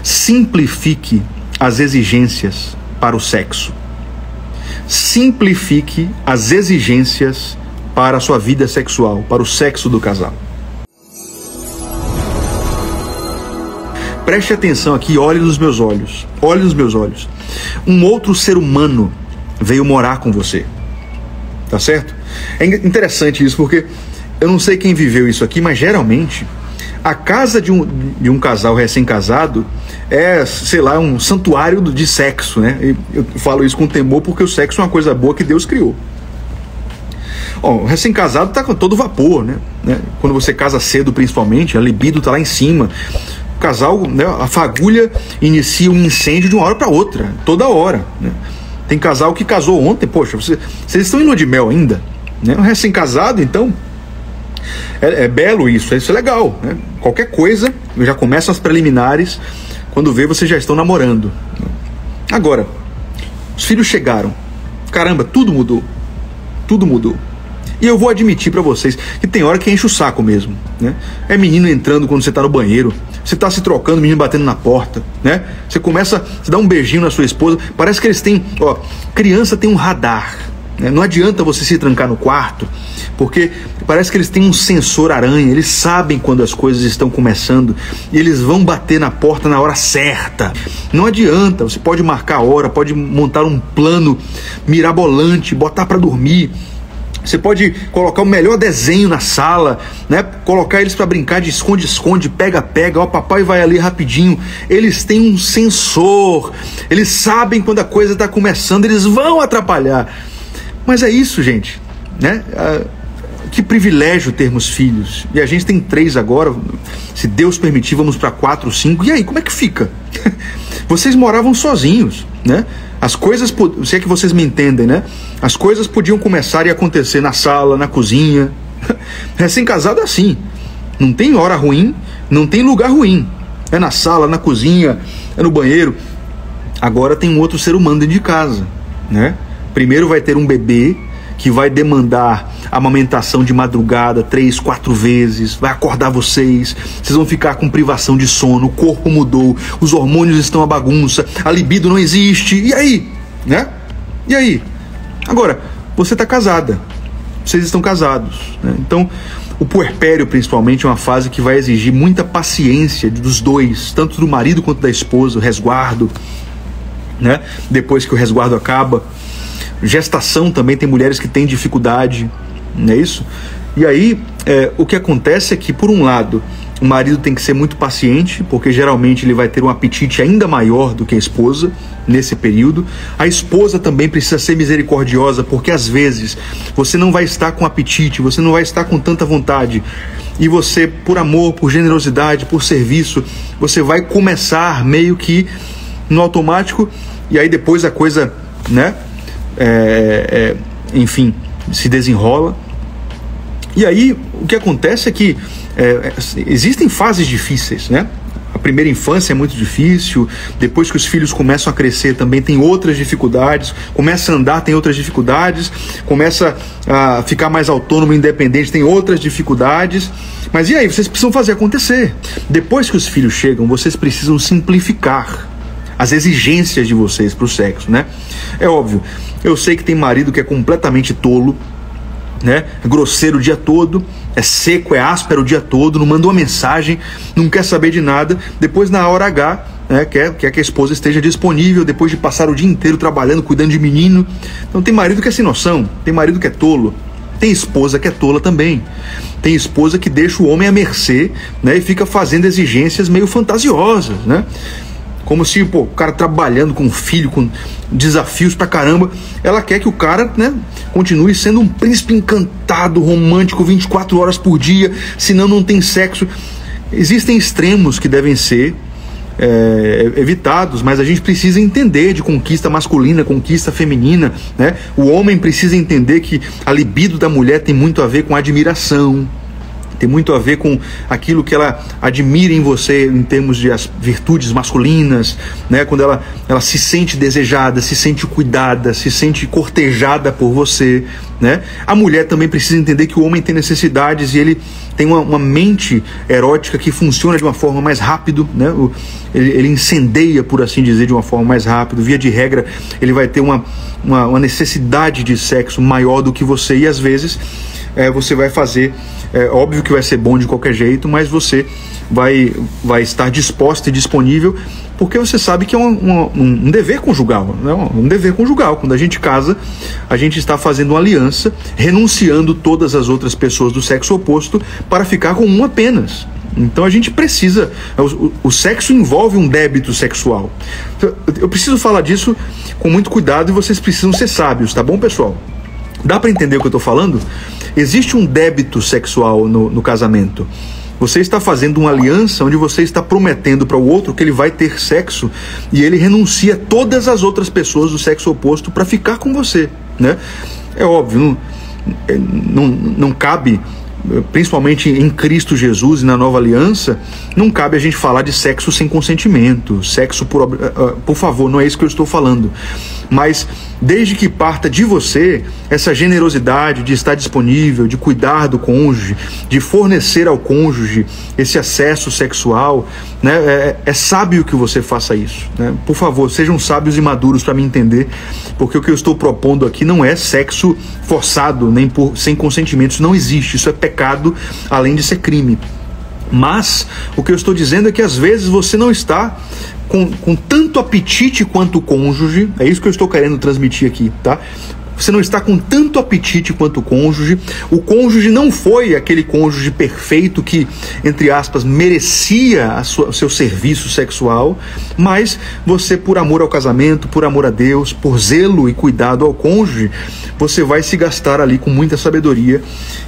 Simplifique as exigências para o sexo. Simplifique as exigências para a sua vida sexual, para o sexo do casal. Preste atenção aqui, olhe nos meus olhos. Olhe nos meus olhos. Um outro ser humano veio morar com você. Tá certo? É interessante isso, porque eu não sei quem viveu isso aqui, mas geralmente a casa de um casal recém-casado é, sei lá, um santuário de sexo, né? Eu falo isso com temor porque o sexo é uma coisa boa que Deus criou. O recém-casado está com todo vapor, né? Quando você casa cedo, principalmente, a libido está lá em cima. O casal, né, a fagulha inicia um incêndio de uma hora para outra, toda hora, né? Tem casal que casou ontem, poxa, vocês estão em lua de mel ainda, né? Um recém-casado, então, é belo isso é legal, né? Qualquer coisa, já começam as preliminares, quando vê, vocês já estão namorando. Agora, os filhos chegaram, caramba, tudo mudou. Tudo mudou. E eu vou admitir pra vocês que tem hora que enche o saco mesmo, né? É menino entrando quando você tá no banheiro, você tá se trocando, menino batendo na porta, né? Você dá um beijinho na sua esposa, parece que eles têm, criança tem um radar, né? Não adianta você se trancar no quarto, porque parece que eles têm um sensor aranha, eles sabem quando as coisas estão começando e eles vão bater na porta na hora certa. Não adianta, você pode marcar a hora, pode montar um plano mirabolante, botar pra dormir. Você pode colocar o melhor desenho na sala, né? Colocar eles para brincar de esconde-esconde, pega-pega, ó, papai vai ali rapidinho. Eles têm um sensor, eles sabem quando a coisa está começando, eles vão atrapalhar. Mas é isso, gente, né? Que privilégio termos filhos. E a gente tem 3 agora, se Deus permitir, vamos para 4, 5. E aí, como é que fica? Vocês moravam sozinhos, né? As coisas, se é que vocês me entendem, né? As coisas podiam começar e acontecer na sala, na cozinha. Recém-casado é assim. Não tem hora ruim, não tem lugar ruim. É na sala, na cozinha, é no banheiro. Agora tem um outro ser humano dentro de casa, né? Primeiro vai ter um bebê que vai demandar amamentação de madrugada 3, 4 vezes, vai acordar vocês vão ficar com privação de sono, o corpo mudou, os hormônios estão à bagunça, a libido não existe, e aí? Né? E aí? Agora, você está casada, vocês estão casados, né? Então, o puerpério principalmente é uma fase que vai exigir muita paciência dos dois, tanto do marido quanto da esposa, o resguardo, né? Depois que o resguardo acaba, gestação também, tem mulheres que têm dificuldade, não é isso? E aí, o que acontece é que, por um lado, o marido tem que ser muito paciente, porque geralmente ele vai ter um apetite ainda maior do que a esposa nesse período. A esposa também precisa ser misericordiosa, porque às vezes você não vai estar com apetite, você não vai estar com tanta vontade, e você, por amor, por generosidade, por serviço, você vai começar meio que no automático, e aí depois a coisa, né? Enfim, se desenrola. E aí o que acontece é que existem fases difíceis, né? A primeira infância é muito difícil, depois que os filhos começam a crescer também tem outras dificuldades, começa a andar, tem outras dificuldades, começa a ficar mais autônomo, independente, tem outras dificuldades. Mas e aí? Vocês precisam fazer acontecer. Depois que os filhos chegam, vocês precisam simplificar as exigências de vocês para o sexo, né? É óbvio, eu sei que tem marido que é completamente tolo, né? É grosseiro o dia todo, é seco, é áspero o dia todo, não manda uma mensagem, não quer saber de nada. Depois, na hora H, né, quer que a esposa esteja disponível, depois de passar o dia inteiro trabalhando, cuidando de menino. Então tem marido que é sem noção, tem marido que é tolo, tem esposa que é tola também. Tem esposa que deixa o homem à mercê, né, e fica fazendo exigências meio fantasiosas, né? Como se, o cara trabalhando com filho, com desafios pra caramba, ela quer que o cara, né, continue sendo um príncipe encantado, romântico, 24 horas por dia, senão não tem sexo. Existem extremos que devem ser evitados, mas a gente precisa entender de conquista masculina, conquista feminina, né? O homem precisa entender que a libido da mulher tem muito a ver com admiração, tem muito a ver com aquilo que ela admira em você em termos de as virtudes masculinas, né? Quando ela se sente desejada, se sente cuidada, se sente cortejada por você, né? A mulher também precisa entender que o homem tem necessidades e ele tem uma mente erótica que funciona de uma forma mais rápido, né? Ele incendeia, por assim dizer, de uma forma mais rápida. Via de regra, ele vai ter uma necessidade de sexo maior do que você, e às vezes você vai fazer, óbvio que vai ser bom de qualquer jeito, mas você vai estar disposta e disponível, porque você sabe que é um dever conjugal, né? Um dever conjugal. Quando a gente casa, a gente está fazendo uma aliança, renunciando todas as outras pessoas do sexo oposto para ficar com um apenas. Então a gente precisa, o sexo envolve um débito sexual. Eu preciso falar disso com muito cuidado e vocês precisam ser sábios, tá bom, pessoal? Dá para entender o que eu estou falando? Existe um débito sexual no casamento. Você está fazendo uma aliança onde você está prometendo para o outro que ele vai ter sexo e ele renuncia a todas as outras pessoas do sexo oposto para ficar com você, né? É óbvio, não cabe, principalmente em Cristo Jesus e na nova aliança, não cabe a gente falar de sexo sem consentimento, sexo por favor, não é isso que eu estou falando. Mas desde que parta de você essa generosidade de estar disponível, de cuidar do cônjuge, de fornecer ao cônjuge esse acesso sexual, né? É sábio que você faça isso, né? Por favor, sejam sábios e maduros para me entender, porque o que eu estou propondo aqui não é sexo forçado, nem sem consentimento. Isso não existe, isso é pecado, além de ser crime. Mas o que eu estou dizendo é que às vezes você não está com tanto apetite quanto o cônjuge. É isso que eu estou querendo transmitir aqui, tá? Você não está com tanto apetite quanto o cônjuge não foi aquele cônjuge perfeito que, entre aspas, merecia o seu serviço sexual, mas você, por amor ao casamento, por amor a Deus, por zelo e cuidado ao cônjuge, você vai se gastar ali com muita sabedoria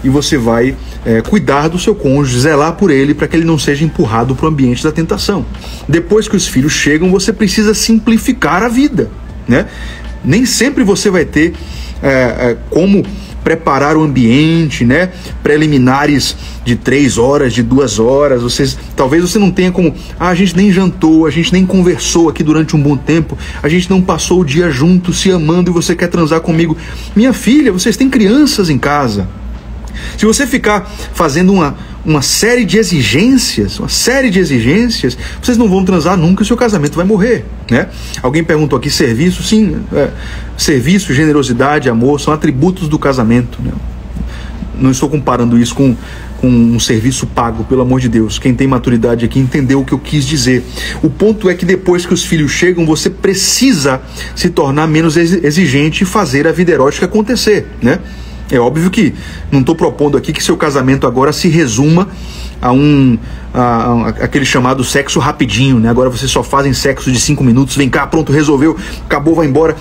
e você vai cuidar do seu cônjuge, zelar por ele para que ele não seja empurrado para o ambiente da tentação. Depois que os filhos chegam, você precisa simplificar a vida, né? Nem sempre você vai ter como preparar o ambiente, né? Preliminares de 3 horas, de 2 horas. Talvez você não tenha como... a gente nem jantou, a gente nem conversou aqui durante um bom tempo, a gente não passou o dia junto, se amando, e você quer transar comigo. Minha filha, vocês têm crianças em casa. Se você ficar fazendo uma série de exigências, vocês não vão transar nunca e o seu casamento vai morrer, né? Alguém perguntou aqui, serviço? Sim, serviço, generosidade, amor são atributos do casamento, né? Não estou comparando isso com um serviço pago, pelo amor de Deus. Quem tem maturidade aqui entendeu o que eu quis dizer. O ponto é que depois que os filhos chegam, você precisa se tornar menos exigente e fazer a vida erótica acontecer, né? É óbvio que não estou propondo aqui que seu casamento agora se resuma a aquele chamado sexo rapidinho, né? Agora vocês só fazem sexo de 5 minutos, vem cá, pronto, resolveu, acabou, vai embora.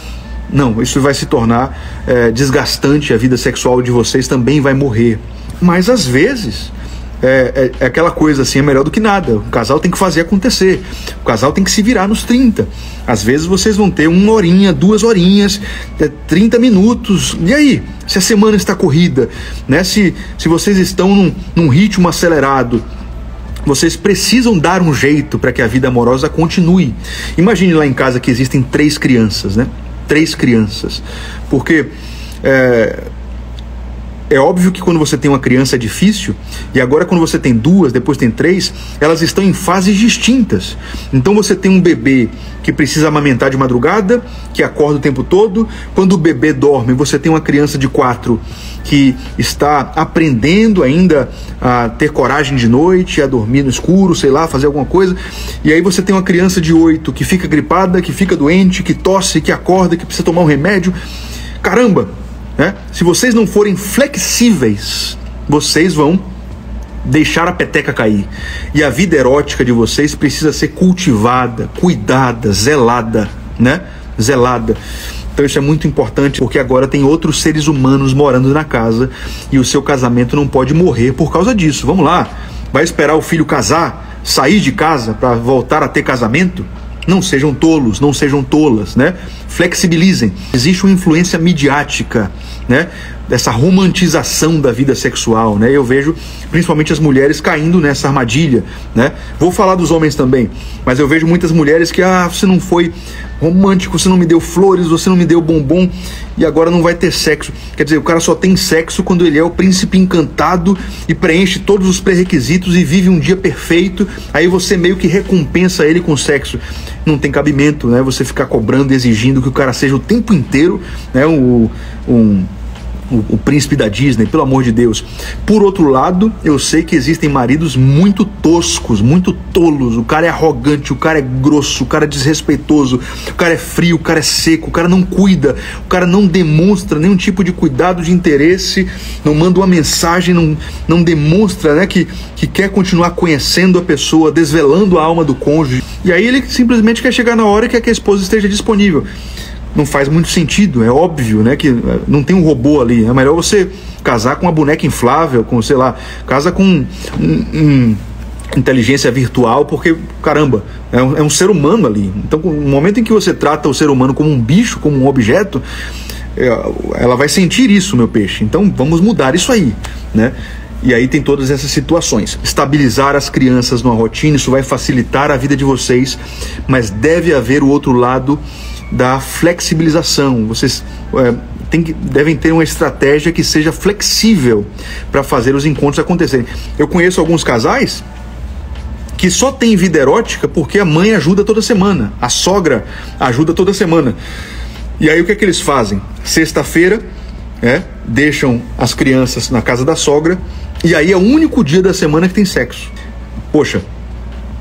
Não, isso vai se tornar desgastante, a vida sexual de vocês também vai morrer. Mas às vezes é aquela coisa assim, é melhor do que nada. O casal tem que fazer acontecer, o casal tem que se virar nos 30. Às vezes vocês vão ter 1 horinha, 2 horinhas, 30 minutos. E aí? Se a semana está corrida, né? Se vocês estão num ritmo acelerado, vocês precisam dar um jeito para que a vida amorosa continue. Imagine lá em casa que existem 3 crianças, né? 3 crianças. Porque é óbvio que quando você tem uma criança é difícil, e agora quando você tem 2, depois tem 3, elas estão em fases distintas. Então você tem um bebê que precisa amamentar de madrugada, que acorda o tempo todo. Quando o bebê dorme, você tem uma criança de 4 que está aprendendo ainda a ter coragem de noite, a dormir no escuro, sei lá, fazer alguma coisa. E aí você tem uma criança de 8 que fica gripada, que fica doente, que tosse, que acorda, que precisa tomar um remédio. Caramba! Né? Se vocês não forem flexíveis, vocês vão deixar a peteca cair. E a vida erótica de vocês precisa ser cultivada, cuidada, zelada, né? Zelada. Então isso é muito importante, porque agora tem outros seres humanos morando na casa e o seu casamento não pode morrer por causa disso. Vamos lá, vai esperar o filho casar, sair de casa para voltar a ter casamento? Não sejam tolos, não sejam tolas, né? Flexibilizem. Existe uma influência midiática, né? Dessa romantização da vida sexual, né? Eu vejo principalmente as mulheres caindo nessa armadilha, né? Vou falar dos homens também, mas eu vejo muitas mulheres que, você não foi romântico, você não me deu flores, você não me deu bombom e agora não vai ter sexo. Quer dizer, o cara só tem sexo quando ele é o príncipe encantado e preenche todos os pré-requisitos e vive um dia perfeito, aí você meio que recompensa ele com sexo. Não tem cabimento, né? Você ficar cobrando e exigindo que o cara seja o tempo inteiro, né? O príncipe da Disney, pelo amor de Deus. Por outro lado, eu sei que existem maridos muito toscos, muito tolos. O cara é arrogante, o cara é grosso, o cara é desrespeitoso, o cara é frio, o cara é seco, o cara não cuida, o cara não demonstra nenhum tipo de cuidado, de interesse, não manda uma mensagem, não demonstra, né, que quer continuar conhecendo a pessoa, desvelando a alma do cônjuge. E aí ele simplesmente quer chegar na hora e quer que a esposa esteja disponível. Não faz muito sentido, é óbvio, né, que não tem um robô ali. É melhor você casar com uma boneca inflável, com, sei lá, casa com inteligência virtual, porque, caramba, é um ser humano ali. Então, no momento em que você trata o ser humano como um bicho, como um objeto, ela vai sentir isso, meu peixe. Então, vamos mudar isso aí, né? E aí tem todas essas situações. Estabilizar as crianças numa rotina, isso vai facilitar a vida de vocês, mas deve haver o outro lado da flexibilização. Vocês devem ter uma estratégia que seja flexível para fazer os encontros acontecerem. Eu conheço alguns casais que só tem vida erótica porque a mãe ajuda toda semana, a sogra ajuda toda semana. E aí o que é que eles fazem? Sexta-feira, deixam as crianças na casa da sogra e aí é o único dia da semana que tem sexo. Poxa,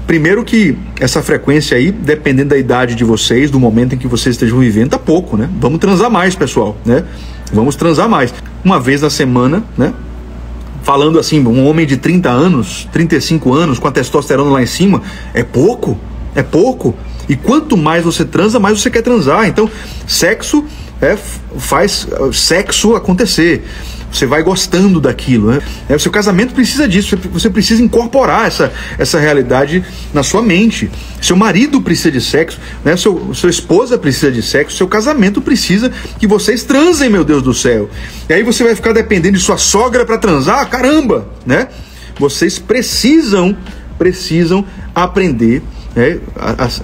primeiro que essa frequência aí, dependendo da idade de vocês, do momento em que vocês estejam vivendo, tá pouco, né? Vamos transar mais, pessoal, né? Vamos transar mais. Uma vez na semana, né? Falando assim, um homem de 30 anos, 35 anos, com a testosterona lá em cima, é pouco, é pouco. E quanto mais você transa, mais você quer transar. Então, sexo faz sexo acontecer. Você vai gostando daquilo, né? O seu casamento precisa disso. Você precisa incorporar essa realidade na sua mente. Seu marido precisa de sexo, né? Sua esposa precisa de sexo. Seu casamento precisa que vocês transem, meu Deus do céu. E aí você vai ficar dependendo de sua sogra para transar? Caramba, né? Vocês precisam aprender, né,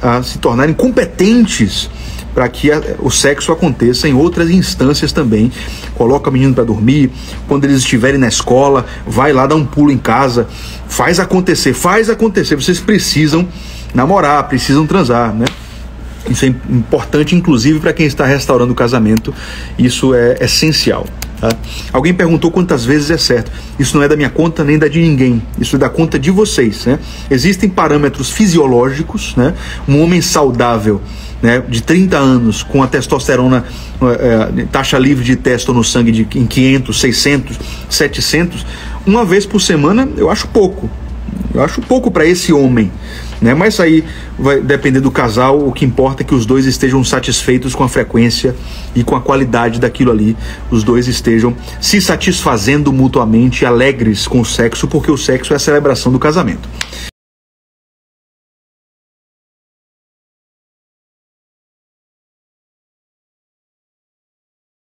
a se tornarem competentes para que o sexo aconteça em outras instâncias também. Coloca o menino para dormir, quando eles estiverem na escola, vai lá dar um pulo em casa, faz acontecer. Vocês precisam namorar, precisam transar, né? Isso é importante, inclusive, para quem está restaurando o casamento. Isso é essencial. Tá? Alguém perguntou quantas vezes é certo. Isso não é da minha conta nem da de ninguém. Isso é da conta de vocês, né? Existem parâmetros fisiológicos, né? Um homem saudável, né, de 30 anos, com a testosterona, taxa livre de testo no sangue em 500, 600, 700, uma vez por semana, eu acho pouco. Eu acho pouco para esse homem, né? Mas aí vai depender do casal. O que importa é que os dois estejam satisfeitos com a frequência e com a qualidade daquilo ali. Os dois estejam se satisfazendo mutuamente, alegres com o sexo, porque o sexo é a celebração do casamento.